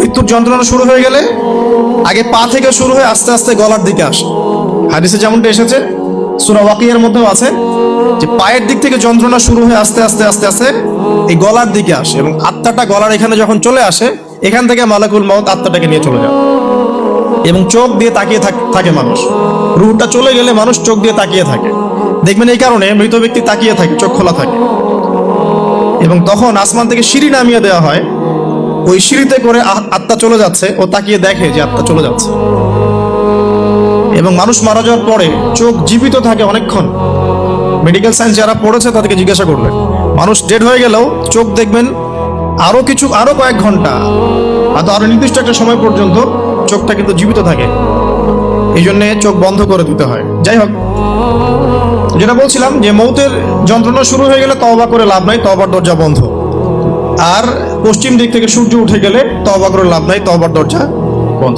মৃত্যুর যন্ত্রণা শুরু হয়ে গেলে আগে পা থেকে শুরু হয়ে আস্তে আস্তে গলার দিকে আসে। হাদিসে যেমনটা এসেছে, সূরা ওয়াকিয়ার মধ্যেও আছে যে পায়ের দিক থেকে যন্ত্রণা শুরু হয়ে আস্তে আস্তে আস্তে আস্তে এই গলার দিকে আসে, এবং আত্মাটা গলার এখানে যখন চলে আসে, এখান থেকে মালাকুল মউত আত্মাটাকে নিয়ে চলে যায়। এবং চোখ দিয়ে তাকিয়ে থাকে মানুষ। রূহটা চলে গেলে মানুষ চোখ দিয়ে তাকিয়ে থাকে, দেখবেন এই কারণে মৃত ব্যক্তি তাকিয়ে থাকে, চোখ খোলা থাকে। এবং তখন আসমান থেকে সিঁড়ি নামিয়ে দেওয়া হয়, ওই সিঁড়িতে করে আত্মা চলে যাচ্ছে, ও তাকিয়ে দেখে যে আত্মা চলে যাচ্ছে। এবং মানুষ মারা যাওয়ার পরে চোখ জীবিত থাকে অনেকক্ষণ। মেডিকেল সায়েন্স যারা পড়েছে তাদেরকে জিজ্ঞাসা করবেন, মানুষ ডেড হয়ে গেলেও চোখ দেখবেন আরো কয়েক ঘন্টা, আরো নির্দিষ্ট একটা সময় পর্যন্ত চোখটা কিন্তু জীবিত থাকে। এই জন্যে চোখ বন্ধ করে দিতে হয়। যাই হোক, যেটা বলছিলাম যে মৌতের যন্ত্রণা শুরু হয়ে গেলে তওবা করে লাভ নাই, তওবার দরজা বন্ধ। আর পশ্চিম দিক থেকে সূর্য উঠে গেলে তওবা করে লাভ নাই, তওবার দরজা বন্ধ।